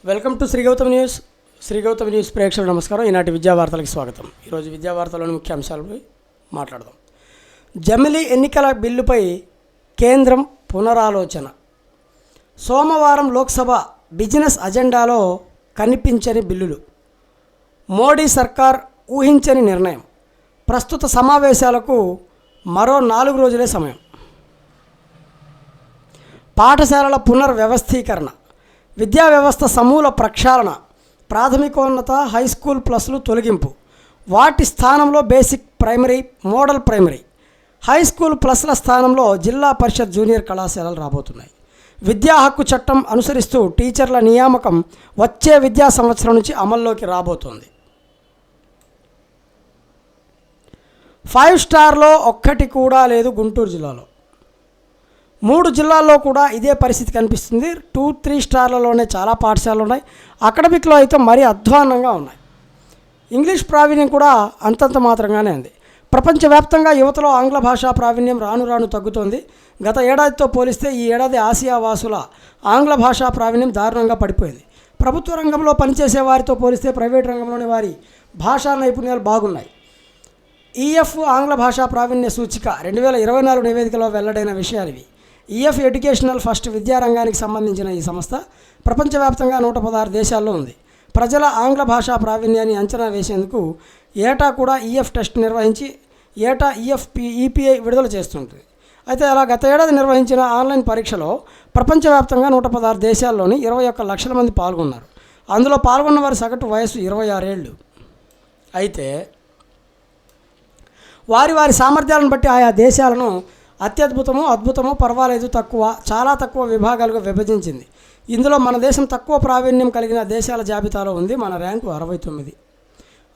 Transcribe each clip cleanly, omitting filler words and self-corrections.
Welcome to Shri Gautam news. Shri Gautam news ప్రేక్షకులకు నమస్కారం. ఈనాటి విద్యావార్తలకు స్వాగతం. ఈరోజు విద్యావార్తలోని ముఖ్య అంశాలపై మాట్లాడదాం. జమిలీ ఎన్నికల బిల్లుపై కేంద్రం పునరాలోచన. సోమవారం లోక్సభ బిజినెస్ అజెండాలో కనిపించని బిల్లులు. మోడీ సర్కార్ ఊహించని నిర్ణయం. ప్రస్తుత సమావేశాలకు మరో 4 రోజులే సమయం. పాఠశాలల పునర్వ్యవస్థీకరణ. విద్యా వ్యవస్థ సమూల ప్రక్షాళన. ప్రాథమికోన్నత హైస్కూల్ ప్లస్లు తొలగింపు. వాటి స్థానంలో basic primary, model primary, high school ప్లస్ల స్థానంలో జిల్లా పరిషత్ జూనియర్ కళాశాలలు రాబోతున్నాయి. విద్యా హక్కు చట్టం అనుసరిస్తూ టీచర్ల నియామకం వచ్చే విద్యా సంవత్సరం నుంచి అమల్లోకి రాబోతోంది. 5 స్టార్లో ఒక్కటి కూడా లేదు గుంటూరు జిల్లాలో. 3 జిల్లాల్లో కూడా ఇదే పరిస్థితి కనిపిస్తుంది. 2-3 స్టార్లలోనే చాలా పాఠశాలలు ఉన్నాయి. అకాడమిక్లో అయితే మరీ అధ్వాన్నంగా ఉన్నాయి. ఇంగ్లీష్ ప్రావీణ్యం కూడా అంతంత మాత్రంగానే ఉంది. ప్రపంచవ్యాప్తంగా యువతలో ఆంగ్ల భాషా ప్రావీణ్యం రాను రాను తగ్గుతోంది. గత ఏడాదితో పోలిస్తే ఈ ఏడాది ఆసియా వాసుల ఆంగ్ల భాషా ప్రావీణ్యం దారుణంగా పడిపోయింది. ప్రభుత్వ రంగంలో పనిచేసే వారితో పోలిస్తే ప్రైవేట్ రంగంలోని వారి భాషా నైపుణ్యాలు బాగున్నాయి. ఈఎఫ్ ఆంగ్ల భాషా ప్రావీణ్య సూచిక 2024 నివేదికలో వెల్లడైన విషయాలు ఇవి. ఈఎఫ్ ఎడ్యుకేషనల్ ఫస్ట్ విద్యారంగానికి సంబంధించిన ఈ సంస్థ ప్రపంచవ్యాప్తంగా 116 దేశాల్లో ఉంది. ప్రజల ఆంగ్ల భాషా ప్రావీణ్యాన్ని అంచనా వేసేందుకు ఏటా కూడా ఈఎఫ్ టెస్ట్ నిర్వహించి ఏటా ఈపీఐ విడుదల చేస్తుంటుంది. అయితే అలా గత ఏడాది నిర్వహించిన ఆన్లైన్ పరీక్షలో ప్రపంచవ్యాప్తంగా 116 దేశాల్లోని 21 లక్షల మంది పాల్గొన్నారు. అందులో పాల్గొన్న వారి సగటు వయసు 26 ఏళ్ళు. అయితే వారి సామర్థ్యాలను బట్టి ఆయా దేశాలను అద్భుతమో పర్వాలేదు తక్కువ, చాలా తక్కువ విభాగాలుగా విభజించింది. ఇందులో మన దేశం తక్కువ ప్రావీణ్యం కలిగిన దేశాల జాబితాలో ఉంది. మన ర్యాంకు 69.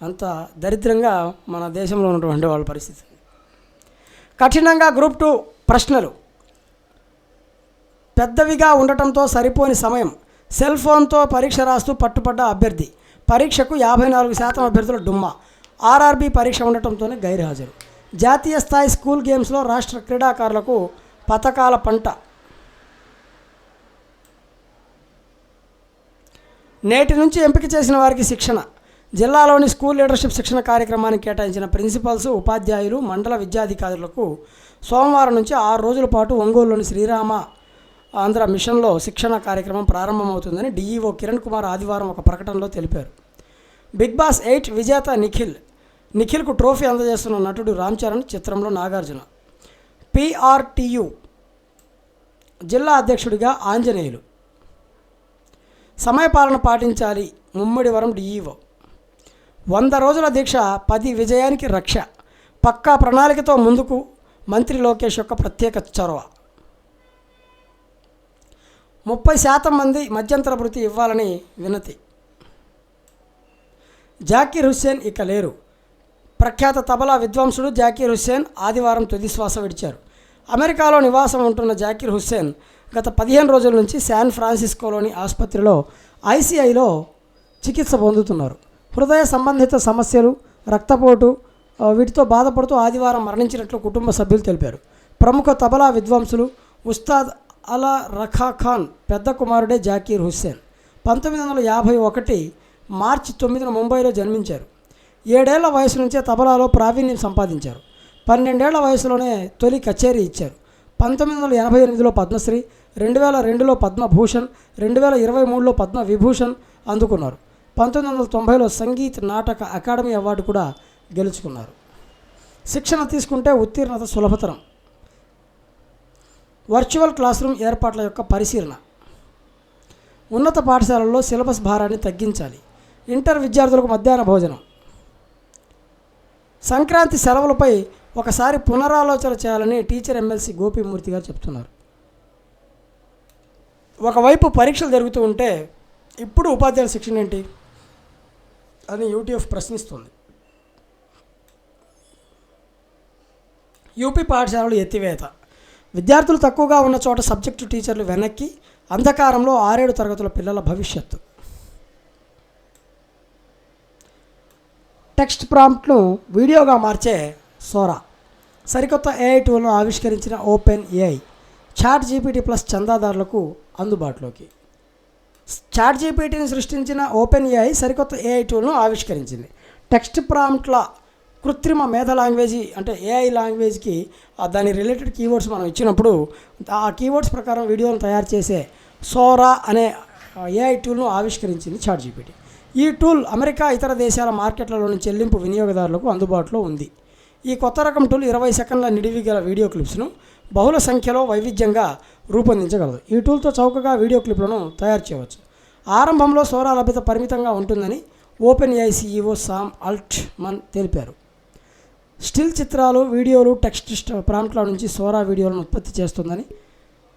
అంత దరిద్రంగా మన దేశంలో ఉన్నటువంటి వాళ్ళ పరిస్థితి. కఠినంగా గ్రూప్ 2 ప్రశ్నలు పెద్దవిగా ఉండటంతో సరిపోని సమయం. సెల్ ఫోన్తో పరీక్ష రాస్తూ పట్టుపడ్డ అభ్యర్థి. పరీక్షకు 54% అభ్యర్థుల డుమ్మా. ఆర్ఆర్బీ పరీక్ష ఉండటంతోనే గైర్హాజరు. జాతీయ స్థాయి స్కూల్ గేమ్స్లో రాష్ట్ర క్రీడాకారులకు పతకాల పంట. నేటి నుంచి ఎంపిక చేసిన వారికి శిక్షణ. జిల్లాలోని స్కూల్ లీడర్షిప్ శిక్షణ కార్యక్రమానికి కేటాయించిన ప్రిన్సిపల్స్, ఉపాధ్యాయులు, మండల విద్యాధికారులకు సోమవారం నుంచి 6 రోజుల పాటు ఒంగోలులోని శ్రీరామ ఆంధ్ర మిషన్లో శిక్షణ కార్యక్రమం ప్రారంభమవుతుందని డీఈఓ కిరణ్ కుమార్ ఆదివారం ఒక ప్రకటనలో తెలిపారు. బిగ్ బాస్ 8 విజేత నిఖిల్కు ట్రోఫీ అందజేస్తున్న నటుడు రామ్ చరణ్, చిత్రంలో నాగార్జున. పీఆర్టీయూ జిల్లా అధ్యక్షుడిగా ఆంజనేయులు. సమయపాలన పాటించాలి ముమ్మడివరం డీఈఓ. 100 రోజుల దీక్ష 10 విజయానికి రక్ష. పక్కా ప్రణాళికతో ముందుకు మంత్రి లోకేష్ యొక్క ప్రత్యేక చొరవ. 30% మంది మధ్యంతర భృతి ఇవ్వాలని వినతి. జాకీర్ హుస్సేన్ ఇక లేరు. ప్రఖ్యాత తబలా విద్వాంసుడు జాకీర్ హుస్సేన్ ఆదివారం తుదిశ్వాస విడిచారు. అమెరికాలో నివాసం ఉంటున్న జాకీర్ హుస్సేన్ గత 15 రోజుల నుంచి శాన్ ఫ్రాన్సిస్కోలోని ఆసుపత్రిలో ఐసీఐలో చికిత్స పొందుతున్నారు. హృదయ సంబంధిత సమస్యలు, రక్తపోటు వీటితో బాధపడుతూ ఆదివారం మరణించినట్లు కుటుంబ సభ్యులు తెలిపారు. ప్రముఖ తబలా విద్వాంసులు ఉస్తాద్ అలా రఖా ఖాన్ పెద్ద కుమారుడే జాకీర్ హుస్సేన్. 1951 మార్చి 9న ముంబైలో జన్మించారు. 7 ఏళ్ల వయసు నుంచే తబలాలో ప్రావీణ్యం సంపాదించారు. 12 ఏళ్ల వయసులోనే తొలి కచేరీ ఇచ్చారు. 1988లో పద్మశ్రీ, 2002లో పద్మభూషణ్, 2023లో పద్మవిభూషణ్ అందుకున్నారు. 1990లో సంగీత్ నాటక అకాడమీ అవార్డు కూడా గెలుచుకున్నారు. శిక్షణ తీసుకుంటే ఉత్తీర్ణత సులభతరం. వర్చువల్ క్లాస్ రూమ్ ఏర్పాట్ల యొక్క పరిశీలన. ఉన్నత పాఠశాలల్లో సిలబస్ భారాన్ని తగ్గించాలి. ఇంటర్ విద్యార్థులకు మధ్యాహ్న భోజనం. సంక్రాంతి సెలవులపై ఒకసారి పునరాలోచన చేయాలని టీచర్ ఎమ్మెల్సీ గోపీమూర్తి గారు చెప్తున్నారు. ఒకవైపు పరీక్షలు జరుగుతూ ఉంటే ఇప్పుడు ఉపాధ్యాయుల శిక్షణ ఏంటి అని యూటీఎఫ్ ప్రశ్నిస్తుంది. యూపీ పాఠశాలలు ఎత్తివేత. విద్యార్థులు తక్కువగా ఉన్న చోట సబ్జెక్టు టీచర్లు వెనక్కి. అంధకారంలో 6-7 తరగతుల పిల్లల భవిష్యత్తు. టెక్స్ట్ ప్రాంప్ట్ను వీడియోగా మార్చే సోరా. సరికొత్త ఏఐ టూల్ను ఆవిష్కరించిన Open AI. Chat GPT plus చందాదారులకు అందుబాటులోకి. చాట్ జీపీటీని సృష్టించిన ఓపెన్ ఏఐ సరికొత్త ఏఐ టూల్ను ఆవిష్కరించింది. టెక్స్ట్ ప్రాంప్ట్ల కృత్రిమ మేధ లాంగ్వేజ్ అంటే ఏఐ లాంగ్వేజ్కి దాని రిలేటెడ్ కీవర్డ్స్ మనం ఇచ్చినప్పుడు ఆ కీవర్డ్స్ ప్రకారం వీడియోను తయారు చేసే సోరా అనే ఏఐ టూల్ను ఆవిష్కరించింది చాట్ జీపీటీ. ఈ టూల్ అమెరికా ఇతర దేశాల మార్కెట్లలోని చెల్లింపు వినియోగదారులకు అందుబాటులో ఉంది. ఈ కొత్త రకం టూల్ 20 సెకండ్ల నిడివి గల వీడియో క్లిప్స్ను బహుళ సంఖ్యలో వైవిధ్యంగా రూపొందించగలదు. ఈ టూల్తో చౌకగా వీడియో క్లిప్లను తయారు చేయవచ్చు. ఆరంభంలో సోరా లభ్యత పరిమితంగా ఉంటుందని OpenAI CEO Sam Altman తెలిపారు. స్టిల్ చిత్రాలు, వీడియోలు, టెక్స్ట్ ప్రాంప్ట్ల నుంచి సోరా వీడియోలను ఉత్పత్తి చేస్తుందని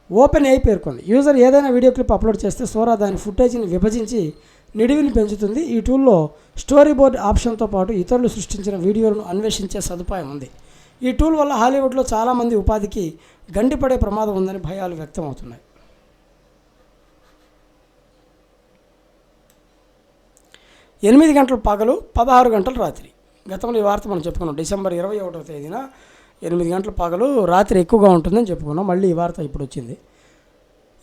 ఓపెన్ ఏఐ పేర్కొంది. యూజర్ ఏదైనా వీడియో క్లిప్ అప్లోడ్ చేస్తే సోరా దాని ఫుటేజ్ని విభజించి నిడివిని పెంచుతుంది. ఈ టూల్లో స్టోరీ బోర్డ్ ఆప్షన్తో పాటు ఇతరులు సృష్టించిన వీడియోలను అన్వేషించే సదుపాయం ఉంది. ఈ టూల్ వల్ల హాలీవుడ్లో చాలామంది ఉపాధికి గండిపడే ప్రమాదం ఉందని భయాలు వ్యక్తమవుతున్నాయి. 8 గంటలు పగలు, 16 గంటలు రాత్రి. గతంలో ఈ వార్త మనం చెప్పుకున్నాం. డిసెంబర్ 21వ తేదీన 8 గంటల పగలు, రాత్రి ఎక్కువగా ఉంటుందని చెప్పుకున్నాం. మళ్ళీ ఈ వార్త ఇప్పుడు వచ్చింది.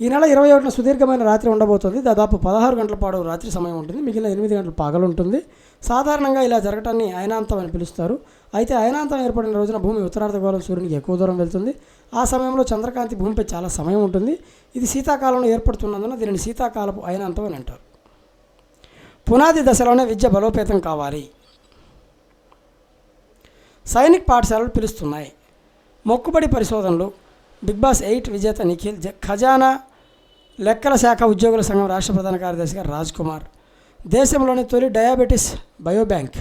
ఈ నెల 21న సుదీర్ఘమైన రాత్రి ఉండబోతుంది. దాదాపు 16 గంటల పాటు రాత్రి సమయం ఉంటుంది, మిగిలిన 8 గంటలు పగలు ఉంటుంది. సాధారణంగా ఇలా జరగటాన్ని అయనాంతం అని పిలుస్తారు. అయితే అయనాంతం ఏర్పడిన రోజున భూమి ఉత్తరార్ధగోళం సూర్యునికి ఎక్కువ దూరం వెళ్తుంది. ఆ సమయంలో చంద్రకాంతి భూమిపై చాలా సమయం ఉంటుంది. ఇది శీతాకాలంలో ఏర్పడుతున్నందున దీనిని శీతాకాలపు అయనాంతం అని అంటారు. పునాది దశలోనే విద్య బలోపేతం కావాలి. సైనిక్ పాఠశాలలు పిలుస్తున్నాయి. మొక్కుబడి పరిశోధనలు. బిగ్ బాస్ 8 విజేత నిఖిల్, ఖజానా లెక్కల శాఖ ఉద్యోగుల సంఘం రాష్ట్ర ప్రధాన కార్యదర్శిగా రాజ్ కుమార్. దేశంలోని తొలి డయాబెటీస్ బయోబ్యాంక్.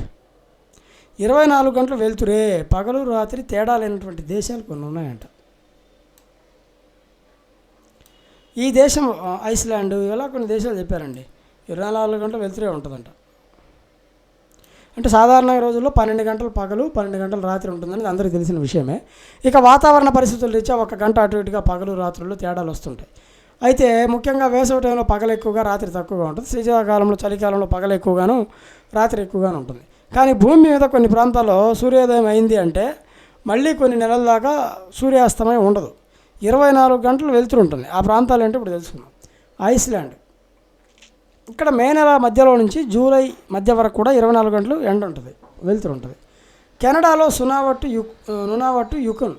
24 గంటలు వెళ్తురే, పగలు రాత్రి తేడా లేనటువంటి దేశాలు కొన్ని ఉన్నాయంట. ఈ దేశం ఐస్లాండ్, ఇలా కొన్ని దేశాలు చెప్పారండి. 24 గంటలు వెళ్తురే ఉంటుందంట. అంటే సాధారణ రోజుల్లో 12 గంటలు పగలు, 12 గంటలు రాత్రి ఉంటుందని అందరికీ తెలిసిన విషయమే. ఇక వాతావరణ పరిస్థితుల రీత్యా 1 గంట అటు ఇటుగా పగలు రాత్రుల్లో తేడాలు వస్తుంటాయి. అయితే ముఖ్యంగా వేసవి టైంలో పగలు ఎక్కువగా, రాత్రి తక్కువగా ఉంటుంది. శీతాకాలంలో, చలికాలంలో పగలు ఎక్కువగాను, రాత్రి ఎక్కువగాను ఉంటుంది. కానీ భూమి మీద కొన్ని ప్రాంతాల్లో సూర్యోదయం అయింది అంటే మళ్ళీ కొన్ని నెలల దాకా సూర్యాస్తమయం ఉండదు. 24 గంటలు వెలుతురు ఉంటుంది. ఆ ప్రాంతాలు ఏంటో ఇప్పుడు తెలుసుకుందాం. ఐస్లాండ్. ఇక్కడ మే నెల మధ్యలో నుంచి జూలై మధ్య వరకు కూడా 24 గంటలు ఎండ ఉంటుంది, వెలుతురు ఉంటుంది. కెనడాలో నునావట్టు యుకున్.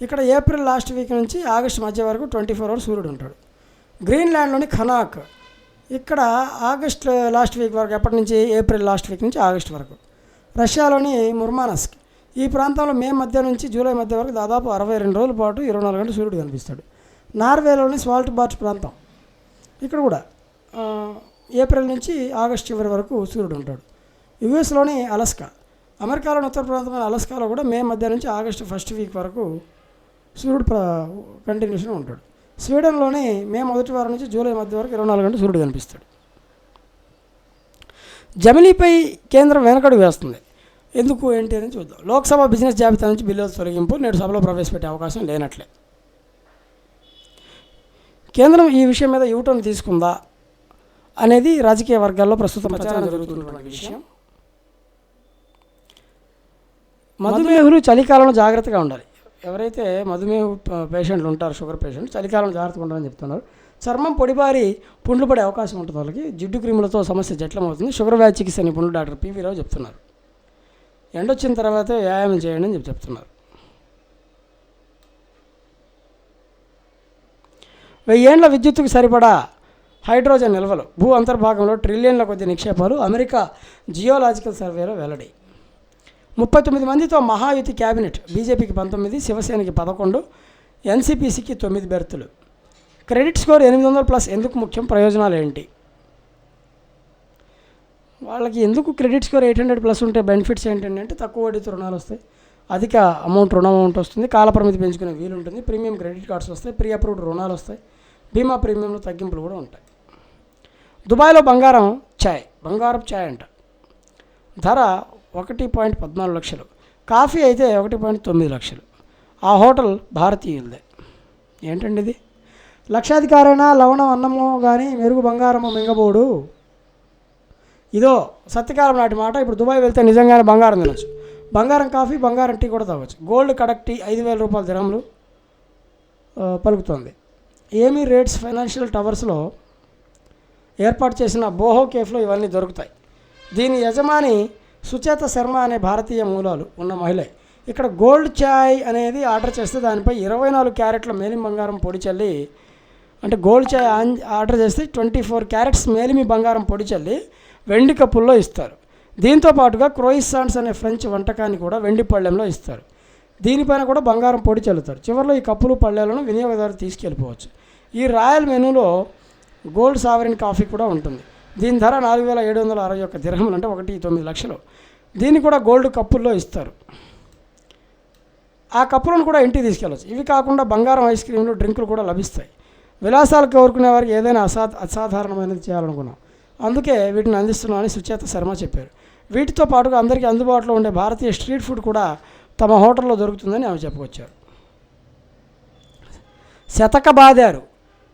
ఇక్కడ ఏప్రిల్ లాస్ట్ వీక్ నుంచి ఆగస్టు మధ్య వరకు 24 అవర్స్ సూర్యుడు ఉంటాడు. గ్రీన్లాండ్లోని ఖనాక్. ఇక్కడ ఆగస్ట్ లాస్ట్ వీక్ వరకు, ఎప్పటి నుంచి ఏప్రిల్ లాస్ట్ వీక్ నుంచి ఆగస్ట్ వరకు. రష్యాలోని ముర్మానస్క్. ఈ ప్రాంతంలో మే మధ్య నుంచి జూలై మధ్య వరకు దాదాపు 62 రోజుల పాటు 24 గంటలు సూర్యుడు కనిపిస్తాడు. నార్వేలోని స్వాల్ట్బార్ట్ ప్రాంతం. ఇక్కడ కూడా ఏప్రిల్ నుంచి ఆగస్ట్ చివరి వరకు సూర్యుడు ఉంటాడు. యుఎస్లోని అలస్కా. అమెరికాలోని ఉత్తర ప్రాంతమైన అలస్కాలో కూడా మే మధ్య నుంచి ఆగస్టు ఫస్ట్ వీక్ వరకు సూర్యుడు కంటిన్యూషన్ ఉంటాడు. స్వీడన్లోని మే మొదటి వారం నుంచి జూలై మధ్య వరకు 24 గంటలు సూర్యుడు కనిపిస్తాడు. జమిలీపై కేంద్రం వెనకడుగు వేస్తుంది. ఎందుకు ఏంటి అని చూద్దాం. లోక్సభ బిజినెస్ జాబితా నుంచి బిల్లుల తొలగింపు నేడు సభలో ప్రవేశపెట్టే అవకాశం లేనట్లే. కేంద్రం ఈ విషయం మీద యూటర్న్ తీసుకుందా అనేది రాజకీయ వర్గాల్లో ప్రస్తుతం ప్రచారం జరుగుతున్నటువంటి విషయం. మధుమేహులు చలికాలంలో జాగ్రత్తగా ఉండాలి. ఎవరైతే మధుమేహ పేషెంట్లు ఉంటారో, షుగర్ పేషెంట్లు, చలికాలంలో జాగ్రత్తగా ఉండాలని చెప్తున్నారు. చర్మం పొడిబారి పుండ్లు పడే అవకాశం ఉంటుంది వాళ్ళకి. జిడ్డు క్రిములతో సమస్య జట్లమవుతుంది. షుగర్ వ్యాధి చికిత్స నిపుణులు డాక్టర్ పివి రావు చెప్తున్నారు. ఎండొచ్చిన తర్వాతే వ్యాయామం చేయండి అని చెప్తున్నారు. 1000 ఏళ్ల విద్యుత్తుకు సరిపడా హైడ్రోజన్ నిల్వలు. భూ అంతర్భాగంలో ట్రిలియన్ల కొద్ది నిక్షేపాలు. అమెరికా జియోలాజికల్ సర్వేలో వెల్లడి. 39 మందితో మహాయుతి క్యాబినెట్. బీజేపీకి 19, శివసేనకి 11, ఎన్సీపీసీకి 9 బెర్తులు. క్రెడిట్ స్కోర్ 800+ ఎందుకు ముఖ్యం? ప్రయోజనాలు ఏంటి? వాళ్ళకి ఎందుకు క్రెడిట్ స్కోర్ 800+ ఉంటే బెనిఫిట్స్ ఏంటంటే తక్కువ వడ్డీతో రుణాలు వస్తాయి, అధిక రుణ అమౌంట్ వస్తుంది, కాలపరిమితి పెంచుకునే వీలు ఉంటుంది, ప్రీమియం క్రెడిట్ కార్డ్స్ వస్తాయి, ప్రీ అప్రూవ్డ్ రుణాలు వస్తాయి, బీమా ప్రీమియంలో తగ్గింపులు కూడా ఉంటాయి. దుబాయ్లో బంగారపు ఛాయ్ అంట. ధర 1.14 లక్షలు. కాఫీ అయితే 1.9 లక్షలు. ఆ హోటల్ భారతీయులదే. ఏంటండి ఇది? లక్షాధికారైనా లవణం అన్నమో కానీ మెరుగు బంగారము మింగబోడు. ఇదో సత్యకాలం నాటి మాట. ఇప్పుడు దుబాయ్ వెళ్తే నిజంగానే బంగారం తినచ్చు. బంగారం కాఫీ, బంగారం టీ కూడా తాగొచ్చు. గోల్డ్ కడక్ టీ 5,000 రూపాయల దిరహంలు పలుకుతోంది. ఏమీ రేట్స్ ఫైనాన్షియల్ టవర్స్లో ఏర్పాటు చేసిన బోహో కేఫ్లో ఇవన్నీ దొరుకుతాయి. దీని యజమాని సుచేత శర్మ అనే భారతీయ మూలాలు ఉన్న మహిళ. ఇక్కడ గోల్డ్ చాయ్ అనేది ఆర్డర్ చేస్తే దానిపై 24 క్యారెట్ల మేలిమి బంగారం పొడి చల్లి, అంటే గోల్డ్ చాయ్ ఆర్డర్ చేస్తే 24 క్యారెట్స్ మేలిమి బంగారం పొడి చల్లి వెండి కప్పుల్లో ఇస్తారు. దీంతో పాటుగా క్రోయిసాంట్స్ అనే ఫ్రెంచ్ వంటకాన్ని కూడా వెండి పళ్ళెంలో ఇస్తారు. దీనిపైన కూడా బంగారం పొడి చల్లుతారు. చివరిలో ఈ కప్పులు పళ్ళెలను వినియోగదారు తీసుకెళ్ళిపోవచ్చు. ఈ రాయల్ మెనూలో గోల్డ్ సావరిన్ కాఫీ కూడా ఉంటుంది. దీని ధర 4761 దిర్హములు, అంటే 1.9 లక్షలు. దీన్ని కూడా గోల్డ్ కప్పుల్లో ఇస్తారు. ఆ కప్పులను కూడా ఇంటికి తీసుకెళ్ళవచ్చు. ఇవి కాకుండా బంగారం ఐస్ క్రీములు, డ్రింకులు కూడా లభిస్తాయి. విలాసాలు కోరుకునే వారికి ఏదైనా అసాధారణమైనది చేయాలనుకున్నాం, అందుకే వీటిని అందిస్తున్నామని సుచేత శర్మ చెప్పారు. వీటితో పాటుగా అందరికీ అందుబాటులో ఉండే భారతీయ స్ట్రీట్ ఫుడ్ కూడా తమ హోటల్లో దొరుకుతుందని ఆమె చెప్పుకొచ్చారు. శతక బాదారు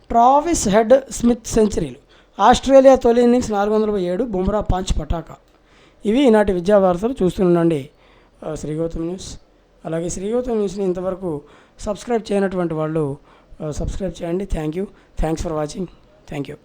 ట్రావిస్ హెడ్ స్మిత్ సెంచరీలు. ఆస్ట్రేలియా తొలి ఇన్నింగ్స్ 407, బుమ్రా పాంచ్ పటాకా. ఇవి ఈనాటి విద్యా వార్తలు. చూస్తుండండి శ్రీగౌతమ్ న్యూస్. అలాగే శ్రీగౌతమ్ న్యూస్ని ఇంతవరకు సబ్స్క్రైబ్ చేయనటువంటి వాళ్ళు సబ్స్క్రైబ్ చేయండి. Thanks for watching. Thank you.